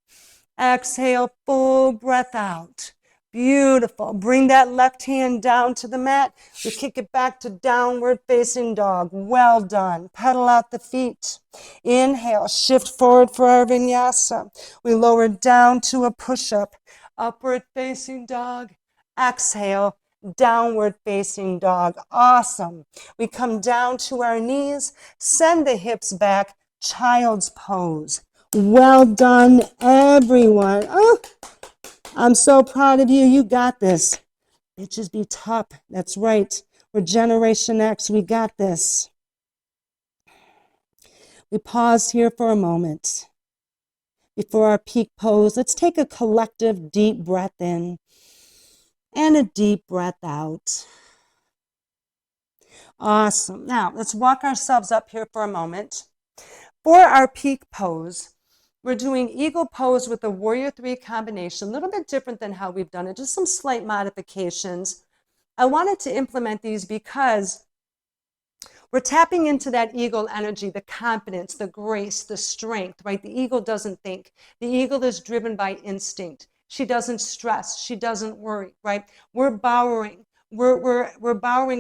Exhale, full breath out. Beautiful. Bring that left hand down to the mat. We kick it back to downward facing dog. Well done. Pedal out the feet. Inhale, shift forward for our vinyasa. We lower down to a push-up. Upward facing dog. Exhale, downward facing dog. Awesome. We come down to our knees. Send the hips back. Child's pose. Well done, everyone. Oh, I'm so proud of you. You got this. Bitches be tough. That's right. We're Generation X. We got this. We pause here for a moment before our peak pose. Let's take a collective deep breath in and a deep breath out. Awesome. Now, let's walk ourselves up here for a moment. For our peak pose, we're doing eagle pose with a warrior three combination, a little bit different than how we've done it, just some slight modifications. I wanted to implement these because we're tapping into that eagle energy, the confidence, the grace, the strength, right? The eagle doesn't think. The eagle is driven by instinct. She doesn't stress. She doesn't worry, right? We're borrowing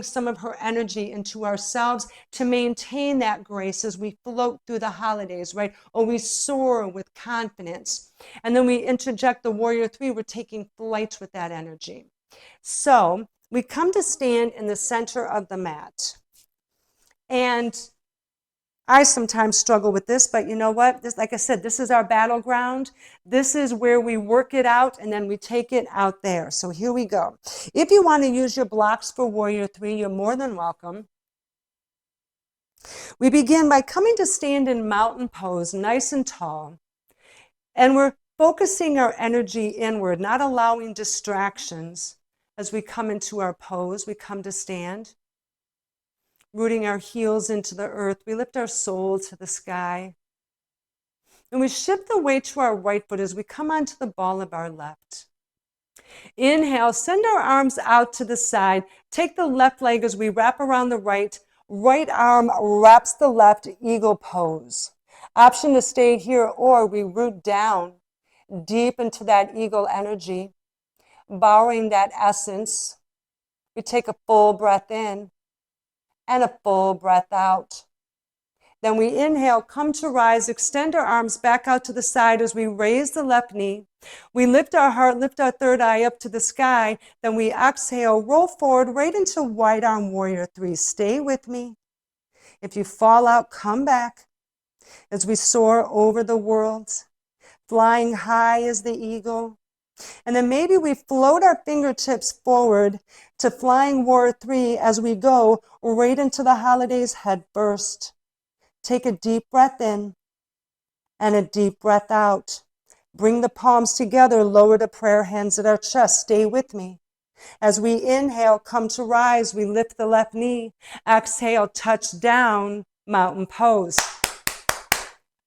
some of her energy into ourselves to maintain that grace as we float through the holidays, right? Or we soar with confidence. And then we interject the warrior three. We're taking flight with that energy. So we come to stand in the center of the mat. And I sometimes struggle with this, but you know what? This, like I said, this is our battleground. This is where we work it out and then we take it out there. So here we go. If you want to use your blocks for warrior three, you're more than welcome. We begin by coming to stand in mountain pose, nice and tall. And we're focusing our energy inward, not allowing distractions. As we come into our pose, we come to stand. Rooting our heels into the earth, we lift our soul to the sky. And we shift the weight to our right foot as we come onto the ball of our left. Inhale, send our arms out to the side. Take the left leg as we wrap around the right. Right arm wraps the left, eagle pose. Option to stay here, or we root down deep into that eagle energy, borrowing that essence. We take a full breath in and a full breath out. Then we inhale, come to rise, extend our arms back out to the side as we raise the left knee. We lift our heart, lift our third eye up to the sky. Then we exhale, roll forward right into wide arm warrior three. Stay with me. If you fall out, come back as we soar over the world, flying high as the eagle. And then maybe we float our fingertips forward to flying warrior three as we go right into the holidays head first. Take a deep breath in and a deep breath out. Bring the palms together, lower the prayer hands at our chest. Stay with me. As we inhale, come to rise, we lift the left knee. Exhale, touch down, mountain pose.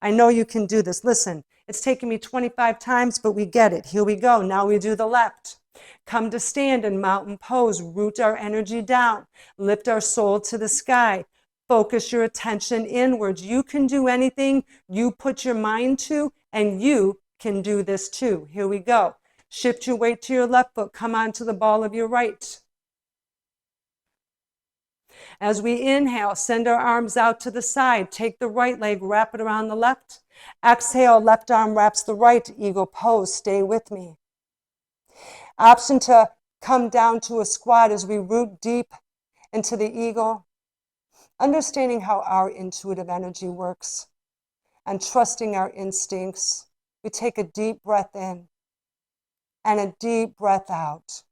I know you can do this. Listen, It's taken me 25 times, but we get it. Here we go. Now we do the left. Come to stand in mountain pose. Root our energy down. Lift our soul to the sky. Focus your attention inwards. You can do anything you put your mind to, and you can do this too. Here we go. Shift your weight to your left foot. Come onto the ball of your right. As we inhale, send our arms out to the side. Take the right leg, wrap it around the left. Exhale, left arm wraps the right. Eagle pose. Stay with me. Option to come down to a squat as we root deep into the eagle. Understanding how our intuitive energy works and trusting our instincts. We take a deep breath in and a deep breath out.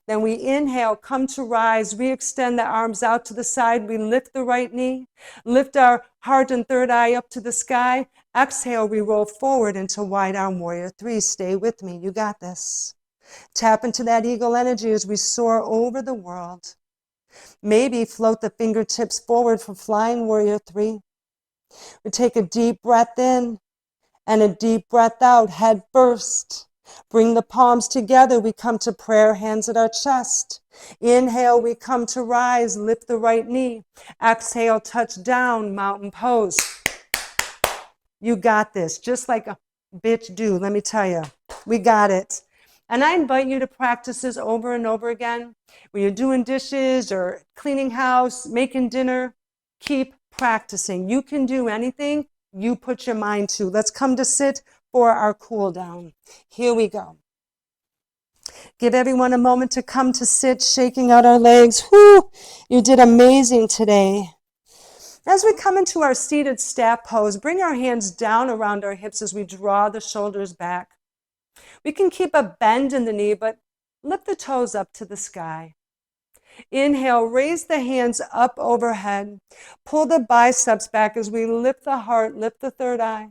Then we inhale, come to rise, we extend the arms out to the side, we lift the right knee, lift our heart and third eye up to the sky. Exhale, we roll forward into wide arm warrior 3. Stay with me, you got this. Tap into that eagle energy as we soar over the world. Maybe float the fingertips forward for flying warrior 3. We take a deep breath in and a deep breath out, head first. Bring the palms together. We come to prayer, hands at our chest. Inhale, we come to rise, lift the right knee. Exhale, touch down, mountain pose. You got this, just like a bitch do, let me tell you. We got it. And I invite you to practice this over and over again. When you're doing dishes or cleaning house, making dinner, keep practicing. You can do anything you put your mind to. Let's come to sit for our cool down. Here we go. Give everyone a moment to come to sit, shaking out our legs. Whoo, you did amazing today. As we come into our seated staff pose, bring our hands down around our hips as we draw the shoulders back. We can keep a bend in the knee, but lift the toes up to the sky. Inhale, raise the hands up overhead. Pull the biceps back as we lift the heart, lift the third eye.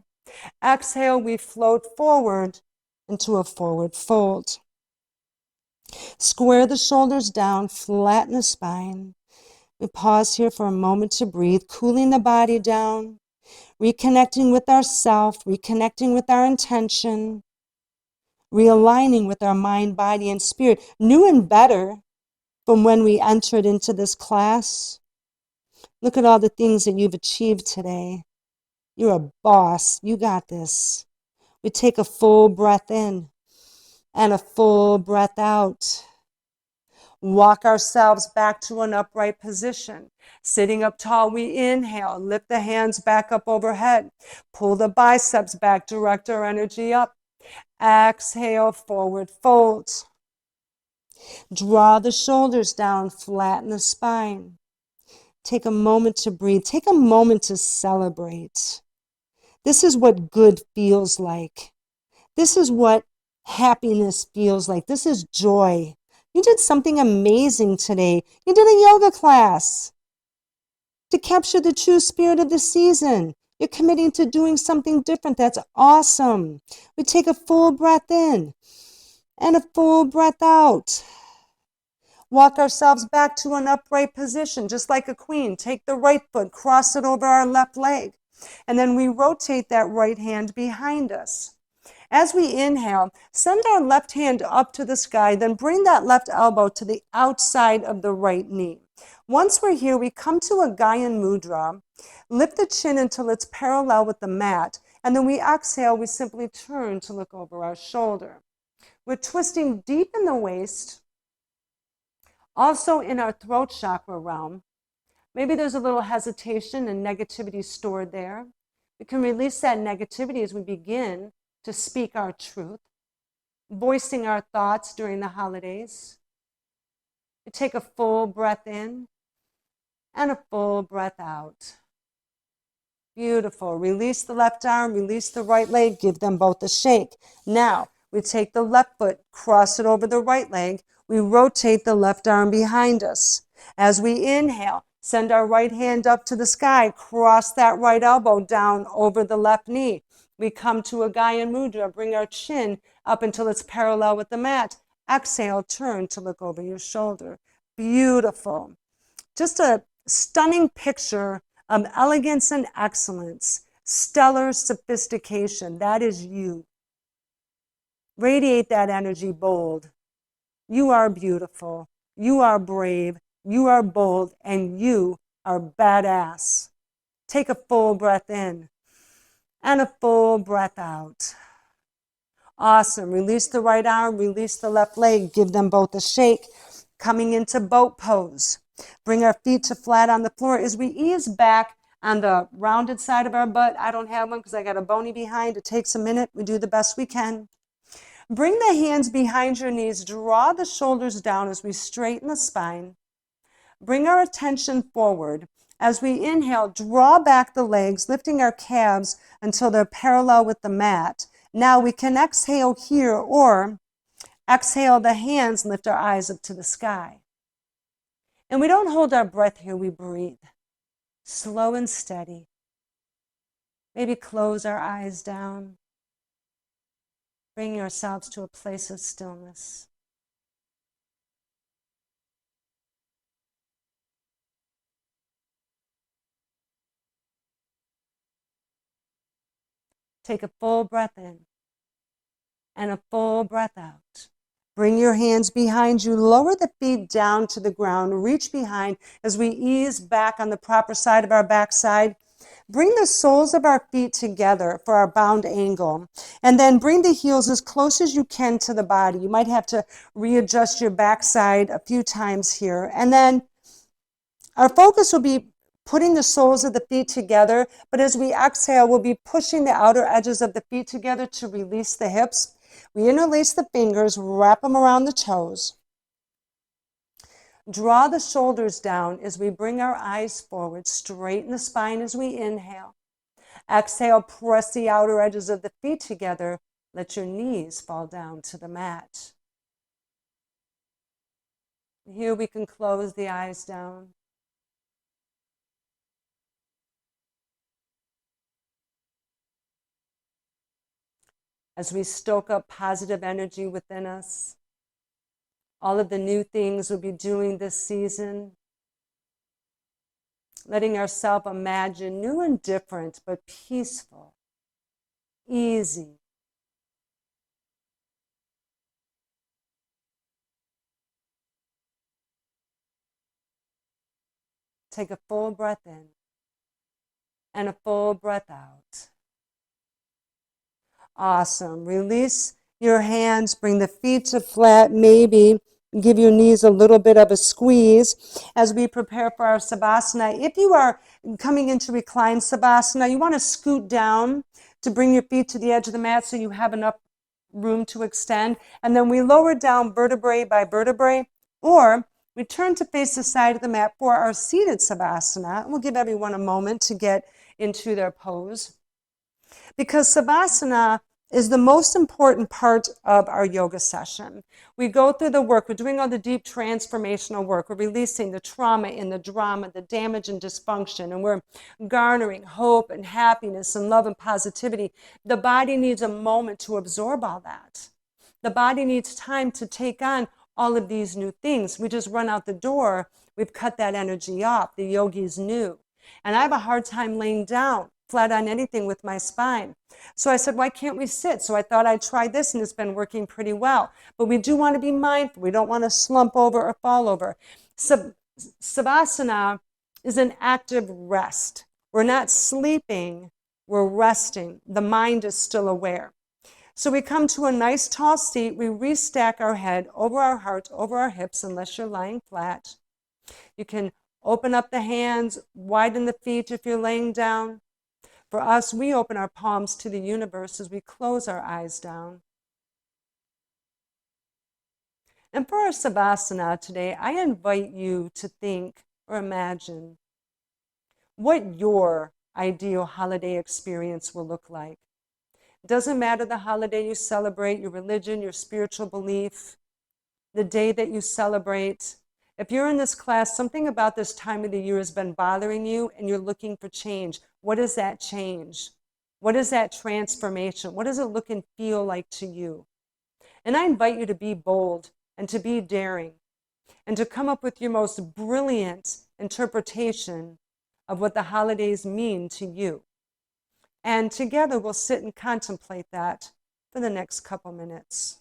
Exhale, we float forward into a forward fold. Square the shoulders down, flatten the spine. We pause here for a moment to breathe, cooling the body down, reconnecting with ourself, reconnecting with our intention, realigning with our mind, body, and spirit, new and better from when we entered into this class. Look at all the things that you've achieved today. You're a boss. You got this. We take a full breath in and a full breath out. Walk ourselves back to an upright position. Sitting up tall, we inhale. Lift the hands back up overhead. Pull the biceps back. Direct our energy up. Exhale, forward fold. Draw the shoulders down. Flatten the spine. Take a moment to breathe. Take a moment to celebrate. This is what good feels like. This is what happiness feels like. This is joy. You did something amazing today. You did a yoga class to capture the true spirit of the season. You're committing to doing something different. That's awesome. We take a full breath in and a full breath out. Walk ourselves back to an upright position, just like a queen. Take the right foot, cross it over our left leg. And then we rotate that right hand behind us. As we inhale, send our left hand up to the sky, then bring that left elbow to the outside of the right knee. Once we're here, we come to a Gyan Mudra. Lift the chin until it's parallel with the mat. And then we exhale, we simply turn to look over our shoulder. We're twisting deep in the waist, also in our throat chakra realm. Maybe there's a little hesitation and negativity stored there. We can release that negativity as we begin to speak our truth, voicing our thoughts during the holidays. We take a full breath in and a full breath out. Beautiful. Release the left arm, release the right leg, give them both a shake. Now, we take the left foot, cross it over the right leg. We rotate the left arm behind us. As we inhale, send our right hand up to the sky, cross that right elbow down over the left knee. We come to a Gyan Mudra, bring our chin up until it's parallel with the mat. Exhale, turn to look over your shoulder. Beautiful. Just a stunning picture of elegance and excellence stellar sophistication. That is you. Radiate that energy bold. You are beautiful. You are brave. You are bold. And you are badass. Take a full breath in and a full breath out. Awesome. Release the right arm, release the left leg. Give them both a shake. Coming into boat pose. Bring our feet to flat on the floor as we ease back on the rounded side of our butt. I don't have one because I got a bony behind. It takes a minute. We do the best we can. Bring the hands behind your knees. Draw the shoulders down as we straighten the spine. Bring our attention forward. As we inhale, draw back the legs, lifting our calves until they're parallel with the mat. Now we can exhale here or exhale the hands, lift our eyes up to the sky. And we don't hold our breath here, we breathe. Slow and steady. Maybe close our eyes down, bringing ourselves to a place of stillness. Take a full breath in and a full breath out. Bring your hands behind you. Lower the feet down to the ground. Reach behind as we ease back on the proper side of our backside. Bring the soles of our feet together for our bound angle. And then bring the heels as close as you can to the body. You might have to readjust your backside a few times here. And then our focus will be putting the soles of the feet together. But as we exhale, we'll be pushing the outer edges of the feet together to release the hips. We interlace the fingers, wrap them around the toes. Draw the shoulders down as we bring our eyes forward. Straighten the spine as we inhale. Exhale, press the outer edges of the feet together. Let your knees fall down to the mat. Here we can close the eyes down. As we stoke up positive energy within us, all of the new things we'll be doing this season, letting ourselves imagine new and different, but peaceful, easy. Take a full breath in and a full breath out. Awesome. Release your hands, bring the feet to flat, maybe give your knees a little bit of a squeeze as we prepare for our Savasana. If you are coming into reclined Savasana, you want to scoot down to bring your feet to the edge of the mat so you have enough room to extend. And then we lower down vertebrae by vertebrae, or we turn to face the side of the mat for our seated Savasana. We'll give everyone a moment to get into their pose, because Savasana is the most important part of our yoga session. We go through the work, we're doing all the deep transformational work, we're releasing the trauma and the drama, the damage and dysfunction, and we're garnering hope and happiness and love and positivity. The body needs a moment to absorb all that. The body needs time to take on all of these new things. We just run out the door, we've cut that energy off. The yogi's new. And I have a hard time laying down flat on anything with my spine. So I said, why can't we sit? So I thought I'd try this, and it's been working pretty well. But we do want to be mindful. We don't want to slump over or fall over. Savasana is an active rest. We're not sleeping, we're resting. The mind is still aware. So we come to a nice tall seat. We restack our head over our heart, over our hips, unless you're lying flat. You can open up the hands, widen the feet if you're laying down. For us, we open our palms to the universe as we close our eyes down. And for our Savasana today, I invite you to think or imagine what your ideal holiday experience will look like. It doesn't matter the holiday you celebrate, your religion, your spiritual belief, the day that you celebrate. If you're in this class, something about this time of the year has been bothering you and you're looking for change. What is that change? What is that transformation? What does it look and feel like to you? And I invite you to be bold and to be daring and to come up with your most brilliant interpretation of what the holidays mean to you. And together we'll sit and contemplate that for the next couple minutes.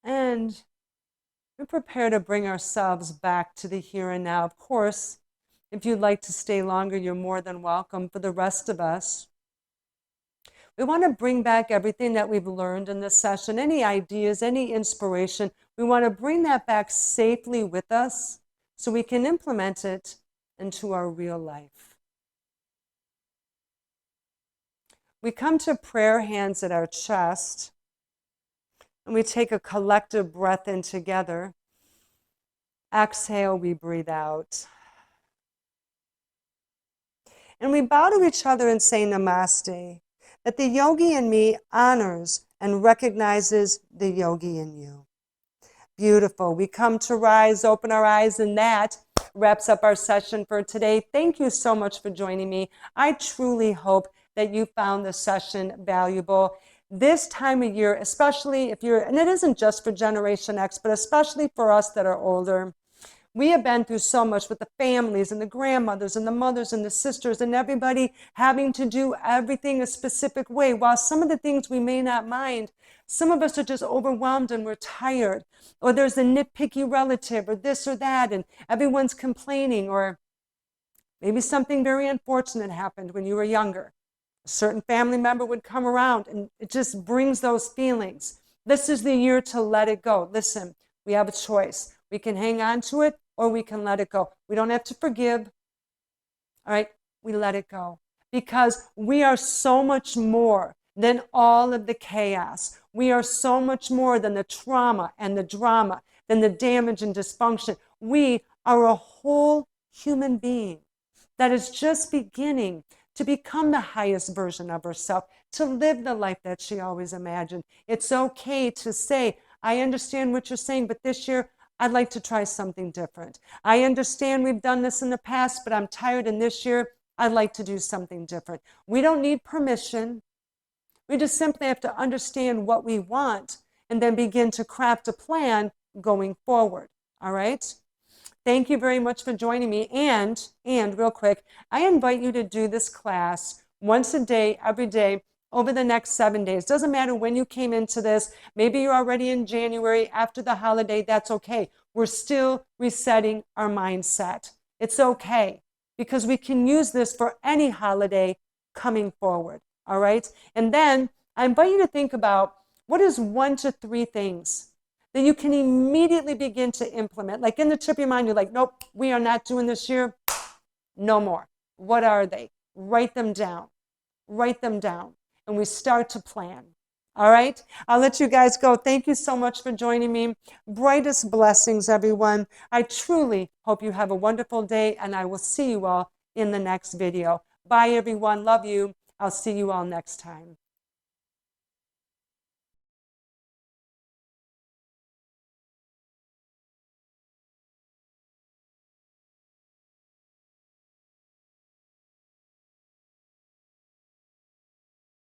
And we prepare to bring ourselves back to the here and now. Of course, if you'd like to stay longer, you're more than welcome. For the rest of us, we want to bring back everything that we've learned in this session, any ideas, any inspiration. We want to bring that back safely with us so we can implement it into our real life. We come to prayer, hands at our chest, and we take a collective breath in together. Exhale, we breathe out. And we bow to each other and say namaste, that the yogi in me honors and recognizes the yogi in you. Beautiful. We come to rise, open our eyes, and that wraps up our session for today. Thank you so much for joining me. I truly hope that you found the session valuable. This time of year, especially if you're, and it isn't just for Generation X, but especially for us that are older, we have been through so much with the families and the grandmothers and the mothers and the sisters and everybody having to do everything a specific way. While some of the things we may not mind, some of us are just overwhelmed and we're tired, or there's a nitpicky relative or this or that, and everyone's complaining, or maybe something very unfortunate happened when you were younger. A certain family member would come around and it just brings those feelings. This is the year to let it go. Listen, we have a choice. We can hang on to it or we can let it go. We don't have to forgive. All right, we let it go because we are so much more than all of the chaos. We are so much more than the trauma and the drama, than the damage and dysfunction. We are a whole human being that is just beginning to become the highest version of herself, to live the life that she always imagined. It's okay to say, I understand what you're saying, but this year I'd like to try something different. I understand we've done this in the past, but I'm tired, and this year I'd like to do something different. We don't need permission. We just simply have to understand what we want and then begin to craft a plan going forward. All right? Thank you very much for joining me. And real quick, I invite you to do this class once a day, every day, over the next 7 days. Doesn't matter when you came into this. Maybe you're already in January after the holiday. That's okay. We're still resetting our mindset. It's okay because we can use this for any holiday coming forward. All right. And then I invite you to think about what is 1 to 3 things that you can immediately begin to implement. Like in the tip of your mind, you're like, nope, we are not doing this year. No more. What are they? Write them down. Write them down. And we start to plan. All right? I'll let you guys go. Thank you so much for joining me. Brightest blessings, everyone. I truly hope you have a wonderful day, and I will see you all in the next video. Bye, everyone. Love you. I'll see you all next time.